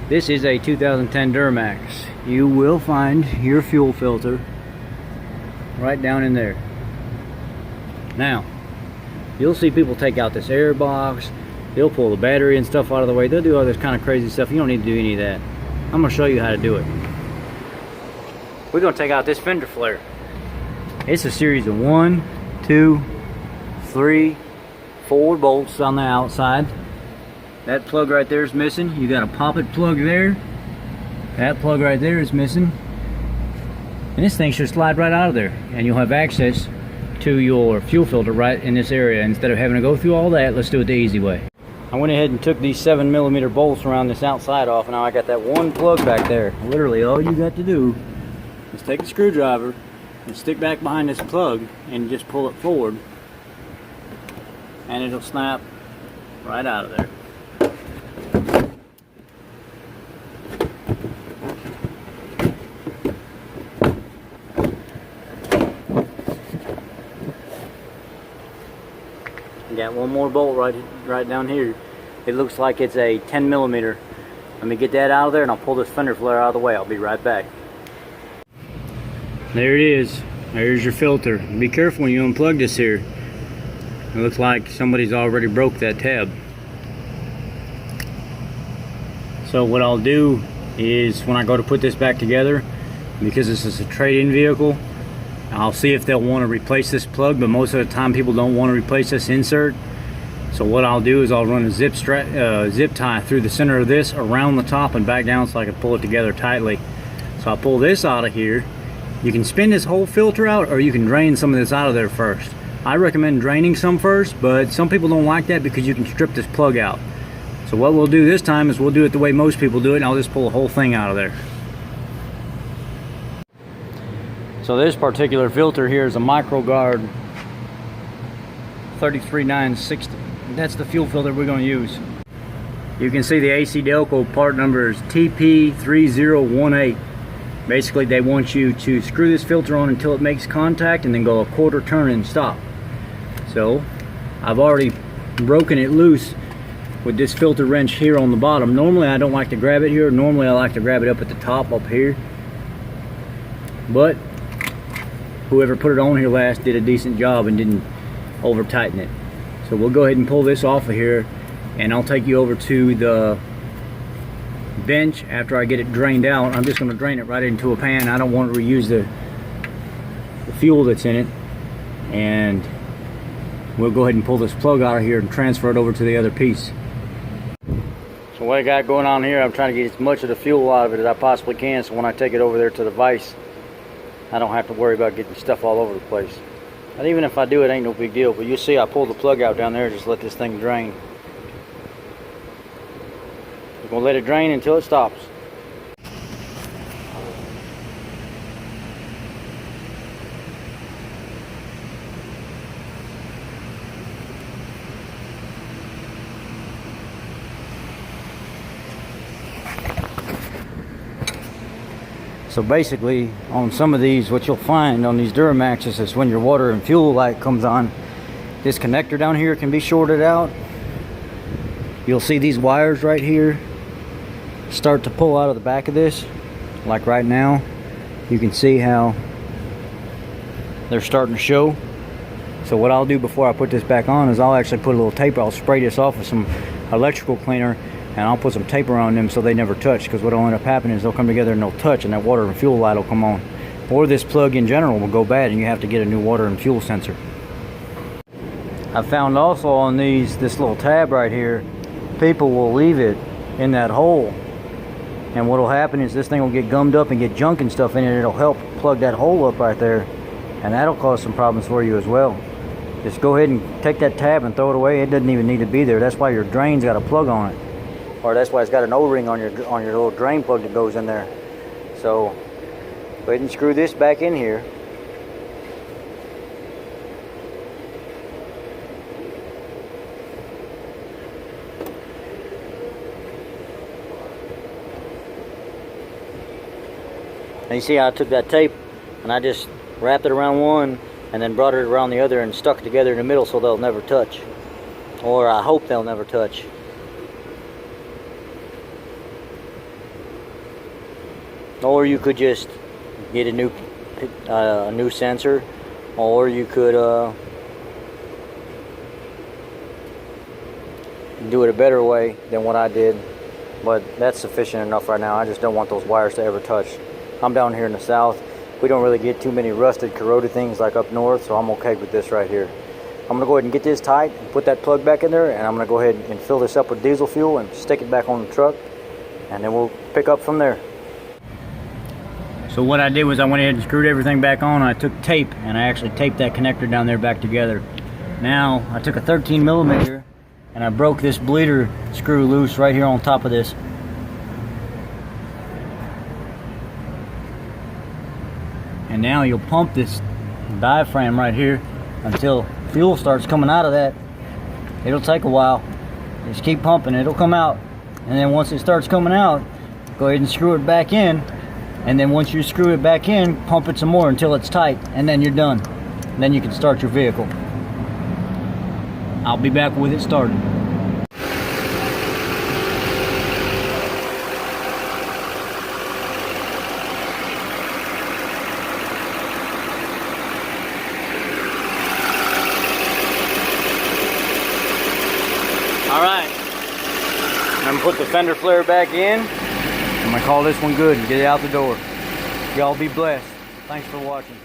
This is a 2010 Duramax. You will find your fuel filter right down in there. Now, you'll see people take out this air box, they'll pull the battery and stuff out of the way, they'll do all this kind of crazy stuff. You don't need to do any of that. I'm going to show you how to do it. We're going to take out this fender flare. It's a series of 1, 2, 3, 4 bolts on the outside. That plug right there is missing. You got a poppet plug there. That plug right there is missing. And this thing should slide right out of there. And you'll have access to your fuel filter right in this area. Instead of having to go through all that, let's do it the easy way. I went ahead and took these 7mm bolts around this outside off. And now I got that one plug back there. Literally all you got to do is take a screwdriver and stick back behind this plug and just pull it forward. And it'll snap right out of there. Got one more bolt right down here. It looks like it's a 10mm. Let me get that out of there and I'll pull this fender flare out of the way. I'll be right back. There it is. There's your filter. Be careful when you unplug this here. It looks like somebody's already broke that tab. So what I'll do is when I go to put this back together, because this is a trade-in vehicle, I'll see if they'll want to replace this plug, but most of the time people don't want to replace this insert. So what I'll do is I'll run a zip tie through the center of this, around the top and back down so I can pull it together tightly. So I'll pull this out of here. You can spin this whole filter out or you can drain some of this out of there first. I recommend draining some first, but some people don't like that because you can strip this plug out. So what we'll do this time is we'll do it the way most people do it, and I'll just pull the whole thing out of there. So this particular filter here is a MicroGuard 33960. That's the fuel filter we're going to use. You can see the AC Delco part number is TP3018. Basically they want you to screw this filter on until it makes contact and then go a quarter turn and stop. So I've already broken it loose with this filter wrench here on the bottom. Normally I don't like to grab it here. Normally I like to grab it up at the top up here. But whoever put it on here last did a decent job and didn't over tighten it. So we'll go ahead and pull this off of here, and I'll take you over to the bench after I get it drained out. I'm just going to drain it right into a pan. I don't want to reuse the fuel that's in it, and we'll go ahead and pull this plug out of here and transfer it over to the other piece. So what I got going on here, I'm trying to get as much of the fuel out of it as I possibly can, so when I take it over there to the vise, I don't have to worry about getting stuff all over the place. But even if I do, it ain't no big deal. But you see I pulled the plug out down there, just let this thing drain. We're going to let it drain until it stops. So basically, on some of these, what you'll find on these Duramaxes is when your water and fuel light comes on, this connector down here can be shorted out. You'll see these wires right here start to pull out of the back of this. Like right now, you can see how they're starting to show. So what I'll do before I put this back on is I'll actually put a little tape. I'll spray this off with some electrical cleaner, and I'll put some tape around them so they never touch, because what'll end up happening is they'll come together and they'll touch, and that water and fuel light will come on. Or this plug in general will go bad and you have to get a new water and fuel sensor. I found also on these, this little tab right here, people will leave it in that hole. And what'll happen is this thing will get gummed up and get junk and stuff in it. It'll help plug that hole up right there, and that'll cause some problems for you as well. Just go ahead and take that tab and throw it away. It doesn't even need to be there. That's why your drain's got a plug on it. Or that's why it's got an O-ring on your little drain plug that goes in there. So go ahead and screw this back in here. And you see how I took that tape and I just wrapped it around one and then brought it around the other and stuck it together in the middle so they'll never touch. Or I hope they'll never touch. Or you could just get a new sensor, or you could do it a better way than what I did, but that's sufficient enough right now. I just don't want those wires to ever touch. I'm down here in the south. We don't really get too many rusted, corroded things like up north, so I'm okay with this right here. I'm gonna go ahead and get this tight and put that plug back in there, and I'm gonna go ahead and fill this up with diesel fuel and stick it back on the truck, and then we'll pick up from there. So what I did was I went ahead and screwed everything back on. I took tape and I actually taped that connector down there back together. Now I took a 13mm and I broke this bleeder screw loose right here on top of this. And now you'll pump this diaphragm right here until fuel starts coming out of that. It'll take a while. Just keep pumping, it'll come out. And then once it starts coming out, go ahead and screw it back in. And then once you screw it back in, pump it some more until it's tight, and then you're done. And then you can start your vehicle. I'll be back with it started. All right, I'm gonna put the fender flare back in. I'm gonna call this one good and get it out the door. Y'all be blessed. Thanks for watching.